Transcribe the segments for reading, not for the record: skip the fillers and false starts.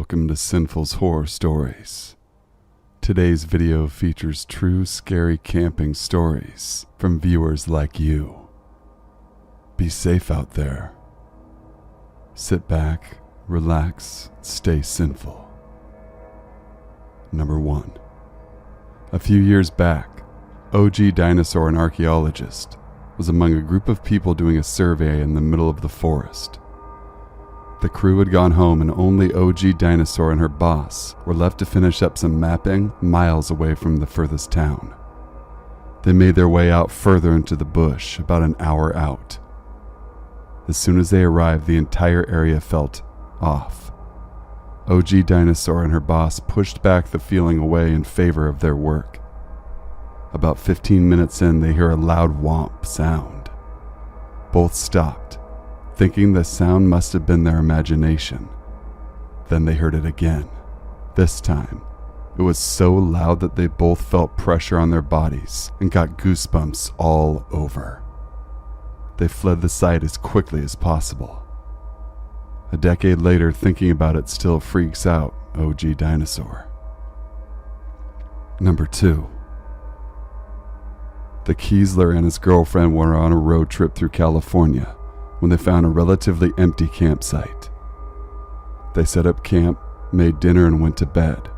Welcome to Sinful's Horror Stories. Today's video features true scary camping stories from viewers like you. Be safe out there. Sit back, relax, stay sinful. Number 1. A few years back, OG Dinosaur, an archaeologist, was among a group of people doing a survey in the middle of the forest. The crew had gone home and only OG Dinosaur and her boss were left to finish up some mapping miles away from the furthest town. They made their way out further into the bush, about an hour out. As soon as they arrived, the entire area felt off. OG Dinosaur and her boss pushed back the feeling away in favor of their work. About 15 minutes in, they hear a loud whomp sound. Both stopped, thinking the sound must have been their imagination. Then they heard it again. This time, it was so loud that they both felt pressure on their bodies and got goosebumps all over. They fled the site as quickly as possible. A decade later, thinking about it still freaks out OG Dinosaur. Number 2. The Kiesler and his girlfriend were on a road trip through California when they found a relatively empty campsite. They set up camp, made dinner, and went to bed.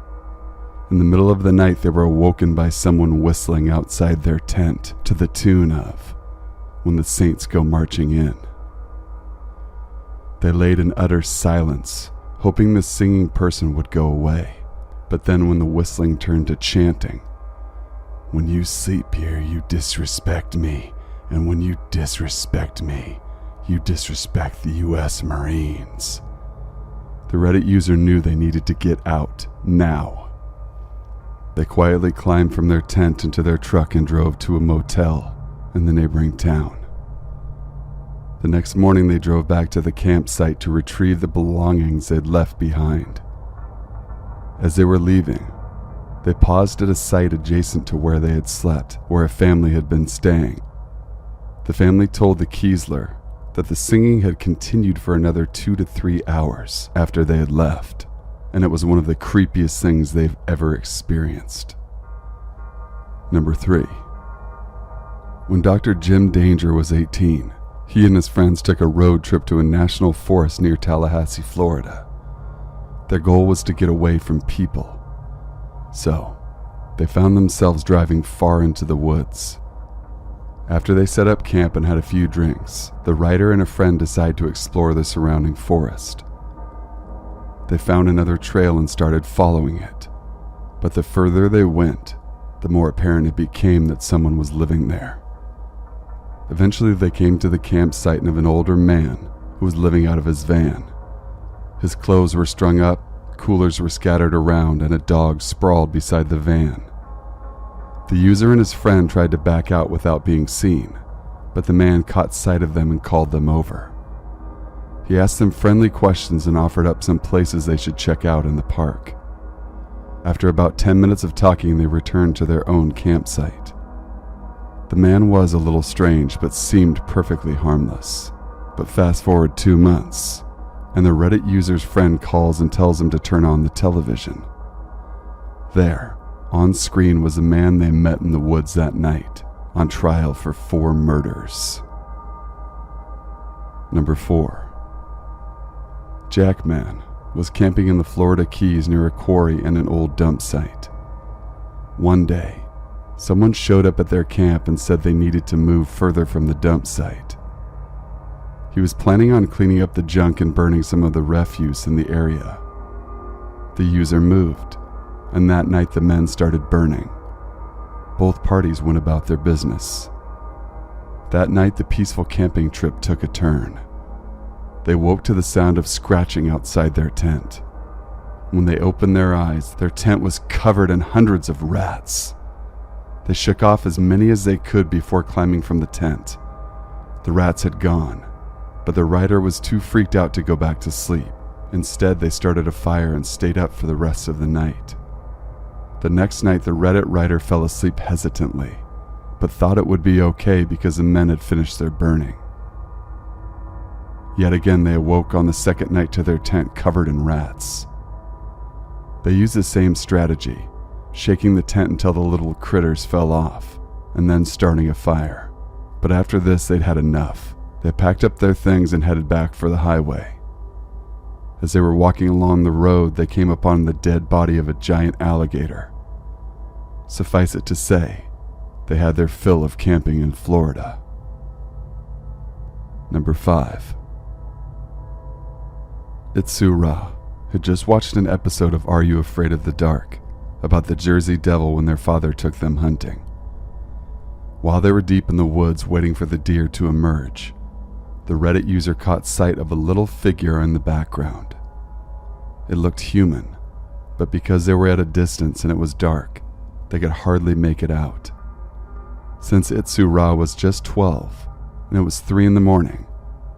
In the middle of the night, they were awoken by someone whistling outside their tent to the tune of "When the Saints Go Marching In." They laid in utter silence, hoping the singing person would go away. But then when the whistling turned to chanting, "When you sleep here, you disrespect me, and when you disrespect me, you disrespect the U.S. Marines." The Reddit user knew they needed to get out now. They quietly climbed from their tent into their truck and drove to a motel in the neighboring town. The next morning, they drove back to the campsite to retrieve the belongings they'd left behind. As they were leaving, they paused at a site adjacent to where they had slept, where a family had been staying. The family told the Kiesler that the singing had continued for another 2 to 3 hours after they had left, and it was one of the creepiest things they've ever experienced. Number 3. When Dr. Jim Danger was 18, he and his friends took a road trip to a national forest near Tallahassee, Florida. Their goal was to get away from people. So, they found themselves driving far into the woods. After they set up camp and had a few drinks, the writer and a friend decided to explore the surrounding forest. They found another trail and started following it. But the further they went, the more apparent it became that someone was living there. Eventually, they came to the campsite of an older man who was living out of his van. His clothes were strung up, coolers were scattered around, and a dog sprawled beside the van. The user and his friend tried to back out without being seen, but the man caught sight of them and called them over. He asked them friendly questions and offered up some places they should check out in the park. After about 10 minutes of talking, they returned to their own campsite. The man was a little strange, but seemed perfectly harmless. But fast forward 2 months, and the Reddit user's friend calls and tells him to turn on the television. There, on screen, was a man they met in the woods that night, on trial for 4 murders. Number 4. Jackman was camping in the Florida Keys near a quarry and an old dump site. One day, someone showed up at their camp and said they needed to move further from the dump site. He was planning on cleaning up the junk and burning some of the refuse in the area. The user moved, and that night the men started burning. Both parties went about their business. That night, the peaceful camping trip took a turn. They woke to the sound of scratching outside their tent. When they opened their eyes, their tent was covered in hundreds of rats. They shook off as many as they could before climbing from the tent. The rats had gone, but the writer was too freaked out to go back to sleep. Instead, they started a fire and stayed up for the rest of the night. The next night, the Reddit writer fell asleep hesitantly, but thought it would be okay because the men had finished their burning. Yet again, they awoke on the second night to their tent covered in rats. They used the same strategy, shaking the tent until the little critters fell off, and then starting a fire. But after this, they'd had enough. They packed up their things and headed back for the highway. As they were walking along the road, they came upon the dead body of a giant alligator. Suffice it to say, they had their fill of camping in Florida. Number 5. Itsu-Ra had just watched an episode of Are You Afraid of the Dark about the Jersey Devil when their father took them hunting. While they were deep in the woods waiting for the deer to emerge, the Reddit user caught sight of a little figure in the background. It looked human, but because they were at a distance and it was dark, they could hardly make it out. Since Itsu-Ra was just 12 and it was 3 in the morning,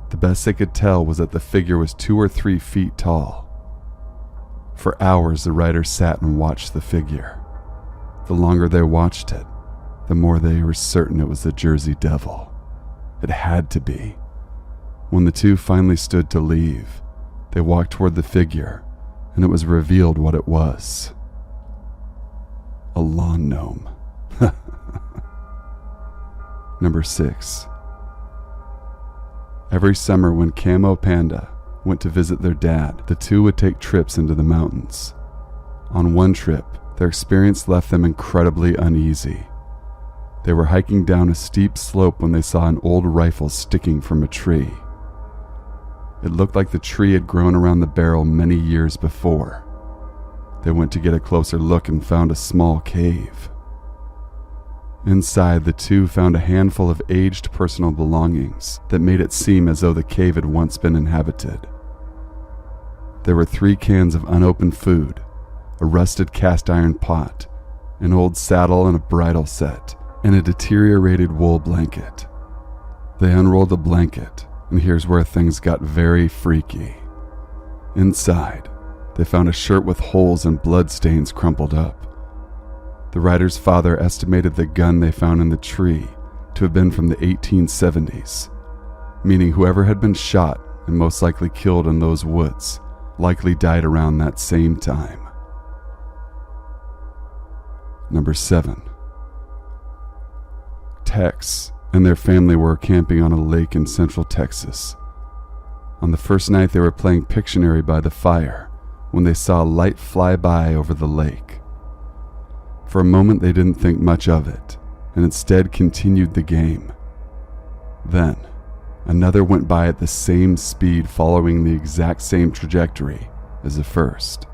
the best they could tell was that the figure was 2 or 3 feet tall. For hours, the writers sat and watched the figure. The longer they watched it, the more they were certain it was the Jersey Devil. It had to be. When the two finally stood to leave, they walked toward the figure, and it was revealed what it was. A lawn gnome. Number 6. Every summer when Camo Panda went to visit their dad, the two would take trips into the mountains. On one trip, their experience left them incredibly uneasy. They were hiking down a steep slope when they saw an old rifle sticking from a tree. It looked like the tree had grown around the barrel many years before. They went to get a closer look and found a small cave. Inside, the two found a handful of aged personal belongings that made it seem as though the cave had once been inhabited. There were 3 cans of unopened food, a rusted cast iron pot, an old saddle and a bridle set, and a deteriorated wool blanket. They unrolled the blanket, and here's where things got very freaky. Inside, they found a shirt with holes and bloodstains crumpled up. The writer's father estimated the gun they found in the tree to have been from the 1870s, meaning whoever had been shot and most likely killed in those woods likely died around that same time. Number 7. Tex and their family were camping on a lake in central Texas. On the first night, they were playing Pictionary by the fire when they saw a light fly by over the lake. For a moment, they didn't think much of it, and instead continued the game. Then, another went by at the same speed, following the exact same trajectory as the first.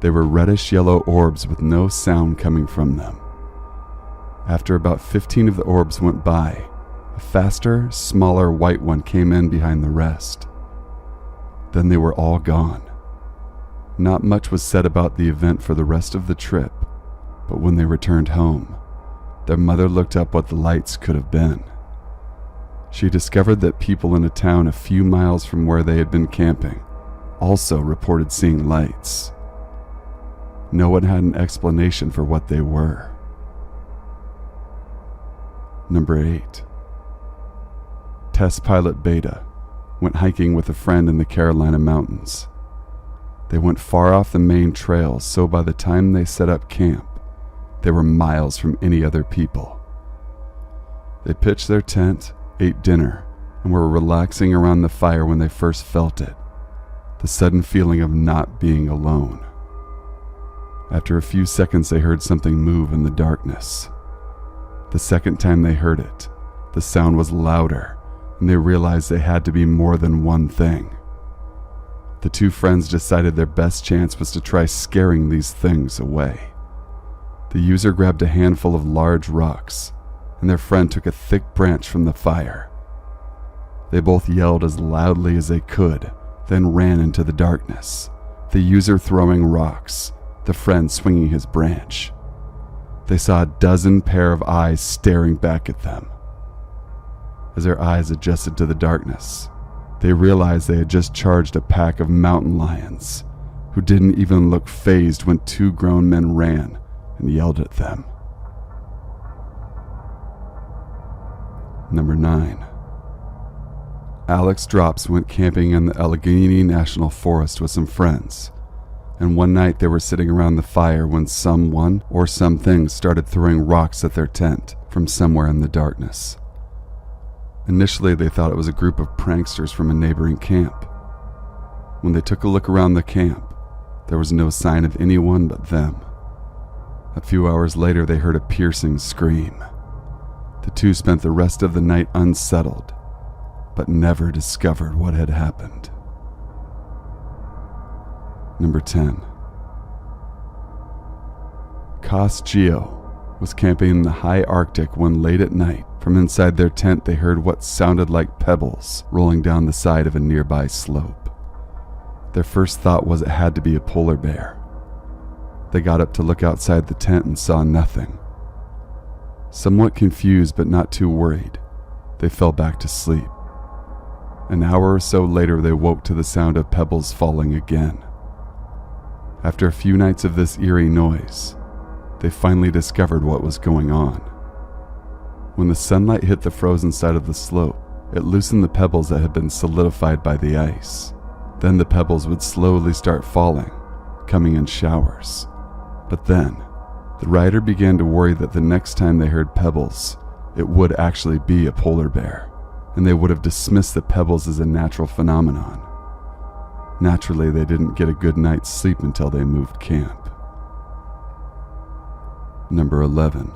They were reddish-yellow orbs with no sound coming from them. After about 15 of the orbs went by, a faster, smaller white one came in behind the rest. Then they were all gone. Not much was said about the event for the rest of the trip, but when they returned home, their mother looked up what the lights could have been. She discovered that people in a town a few miles from where they had been camping also reported seeing lights. No one had an explanation for what they were. Number 8. Test pilot Beta went hiking with a friend in the Carolina mountains. They went far off the main trails, so by the time they set up camp, they were miles from any other people. They pitched their tent, ate dinner, and were relaxing around the fire when they first felt it, the sudden feeling of not being alone. After a few seconds, they heard something move in the darkness. The second time they heard it, the sound was louder, and they realized they had to be more than one thing. The two friends decided their best chance was to try scaring these things away. The user grabbed a handful of large rocks, and their friend took a thick branch from the fire. They both yelled as loudly as they could, then ran into the darkness, the user throwing rocks, the friend swinging his branch. They saw a dozen pair of eyes staring back at them. As their eyes adjusted to the darkness, they realized they had just charged a pack of mountain lions, who didn't even look fazed when 2 grown men ran and yelled at them. Number 9. Alex Drops went camping in the Allegheny National Forest with some friends. and one night they were sitting around the fire when someone or something started throwing rocks at their tent from somewhere in the darkness. Initially, they thought it was a group of pranksters from a neighboring camp. When they took a look around the camp, there was no sign of anyone but them. A few hours later, they heard a piercing scream. The two spent the rest of the night unsettled, but never discovered what had happened. Number 10. Cos Geo was camping in the high Arctic when late at night, from inside their tent they heard what sounded like pebbles rolling down the side of a nearby slope. Their first thought was it had to be a polar bear. They got up to look outside the tent and saw nothing. Somewhat confused but not too worried, they fell back to sleep. An hour or so later they woke to the sound of pebbles falling again. After a few nights of this eerie noise, they finally discovered what was going on. When the sunlight hit the frozen side of the slope, it loosened the pebbles that had been solidified by the ice. Then the pebbles would slowly start falling, coming in showers. But then, the rider began to worry that the next time they heard pebbles, it would actually be a polar bear, and they would have dismissed the pebbles as a natural phenomenon. Naturally, they didn't get a good night's sleep until they moved camp. Number 11.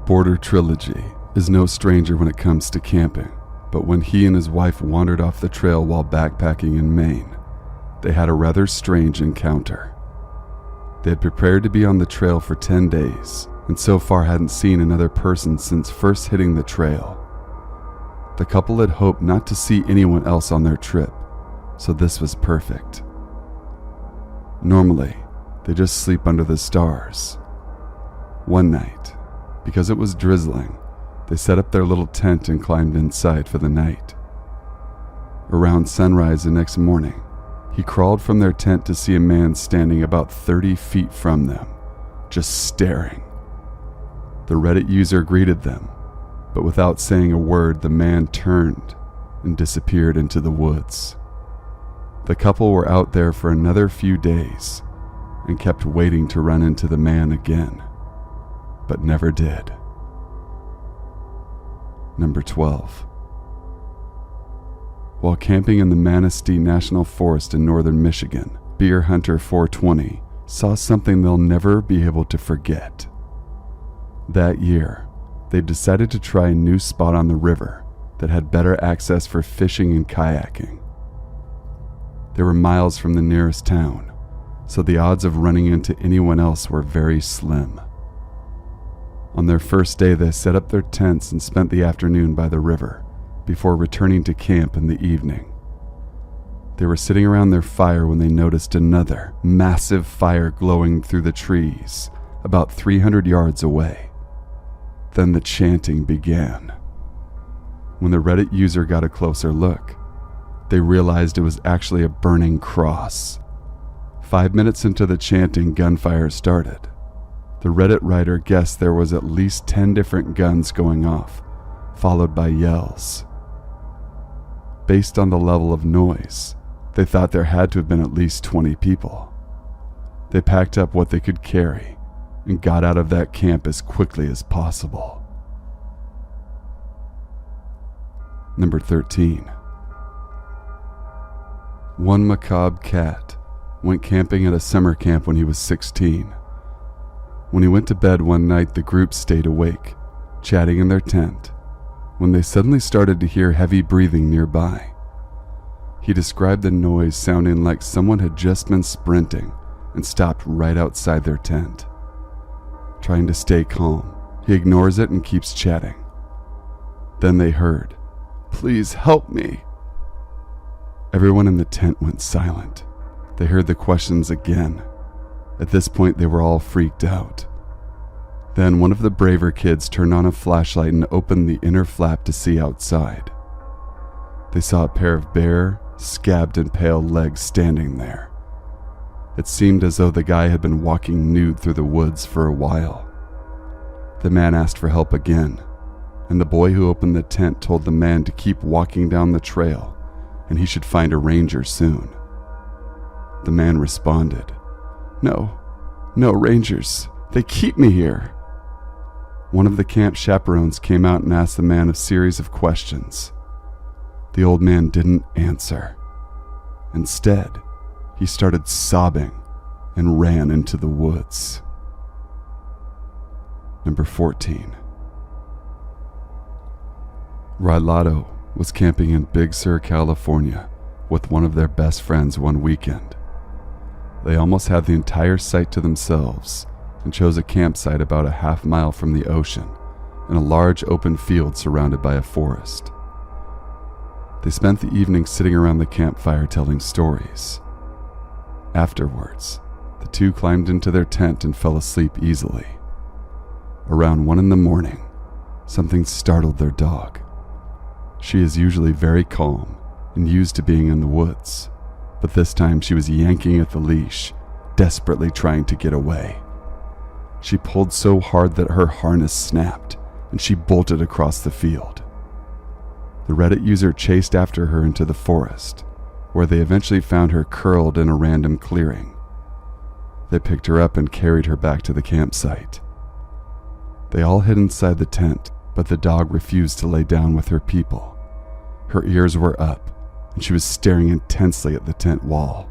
Border Trilogy is no stranger when it comes to camping, but when he and his wife wandered off the trail while backpacking in Maine, they had a rather strange encounter. They had prepared to be on the trail for 10 days, and so far hadn't seen another person since first hitting the trail. The couple had hoped not to see anyone else on their trip, so this was perfect. Normally, they just sleep under the stars. One night, because it was drizzling, they set up their little tent and climbed inside for the night. Around sunrise the next morning, he crawled from their tent to see a man standing about 30 feet from them, just staring. The Reddit user greeted them, but without saying a word, the man turned and disappeared into the woods. The couple were out there for another few days and kept waiting to run into the man again, but never did. Number 12. While camping in the Manistee National Forest in northern Michigan, Beer Hunter 420 saw something they'll never be able to forget. That year, they decided to try a new spot on the river that had better access for fishing and kayaking. They were miles from the nearest town, so the odds of running into anyone else were very slim. On their first day, they set up their tents and spent the afternoon by the river before returning to camp in the evening. They were sitting around their fire when they noticed another massive fire glowing through the trees about 300 yards away. Then the chanting began. When the Reddit user got a closer look, they realized it was actually a burning cross. 5 minutes into the chanting, gunfire started. The Reddit writer guessed there was at least 10 different guns going off, followed by yells. Based on the level of noise, they thought there had to have been at least 20 people. They packed up what they could carry and got out of that camp as quickly as possible. Number 13. One macabre cat went camping at a summer camp when he was 16. When he went to bed one night, the group stayed awake, chatting in their tent, when they suddenly started to hear heavy breathing nearby. He described the noise sounding like someone had just been sprinting and stopped right outside their tent. Trying to stay calm, he ignores it and keeps chatting. Then they heard, "Please help me." Everyone in the tent went silent. They heard the questions again. At this point, they were all freaked out. Then one of the braver kids turned on a flashlight and opened the inner flap to see outside. They saw a pair of bare, scabbed and pale legs standing there. It seemed as though the guy had been walking nude through the woods for a while. The man asked for help again, and the boy who opened the tent told the man to keep walking down the trail and he should find a ranger soon. The man responded, No, Rangers, they keep me here." One of the camp chaperones came out and asked the man a series of questions. The old man didn't answer. Instead, he started sobbing and ran into the woods. Number 14. Rylotto was camping in Big Sur, California with one of their best friends one weekend. They almost had the entire site to themselves and chose a campsite about a half-mile from the ocean in a large open field surrounded by a forest. They spent the evening sitting around the campfire telling stories. Afterwards, the two climbed into their tent and fell asleep easily. Around 1 a.m, something startled their dog. She is usually very calm and used to being in the woods, but this time she was yanking at the leash, desperately trying to get away. She pulled so hard that her harness snapped, and she bolted across the field. The Reddit user chased after her into the forest, where they eventually found her curled in a random clearing. They picked her up and carried her back to the campsite. They all hid inside the tent, but the dog refused to lay down with her people. Her ears were up, and she was staring intensely at the tent wall.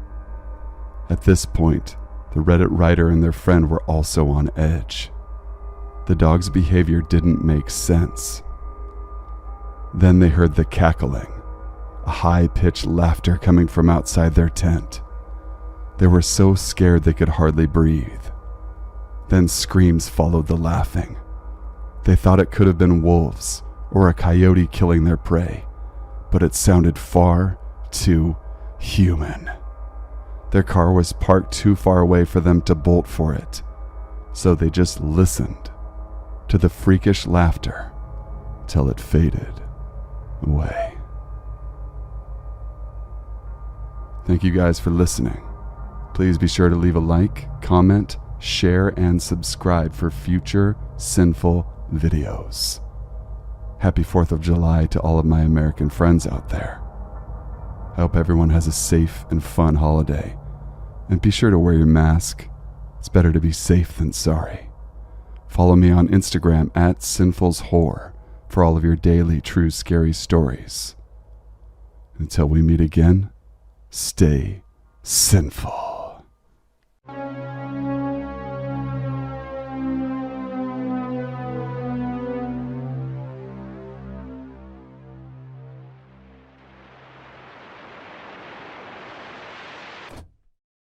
At this point, the Reddit writer and their friend were also on edge. The dog's behavior didn't make sense. Then they heard the cackling, a high-pitched laughter coming from outside their tent. They were so scared they could hardly breathe. Then screams followed the laughing. They thought it could have been wolves or a coyote killing their prey, but it sounded far too human. Their car was parked too far away for them to bolt for it, so they just listened to the freakish laughter till it faded away. Thank you guys for listening. Please be sure to leave a like, comment, share, and subscribe for future sinful videos. Happy 4th of July to all of my American friends out there. I hope everyone has a safe and fun holiday. And be sure to wear your mask. It's better to be safe than sorry. Follow me on Instagram at SinfulsHorror for all of your daily true scary stories. Until we meet again, stay sinful.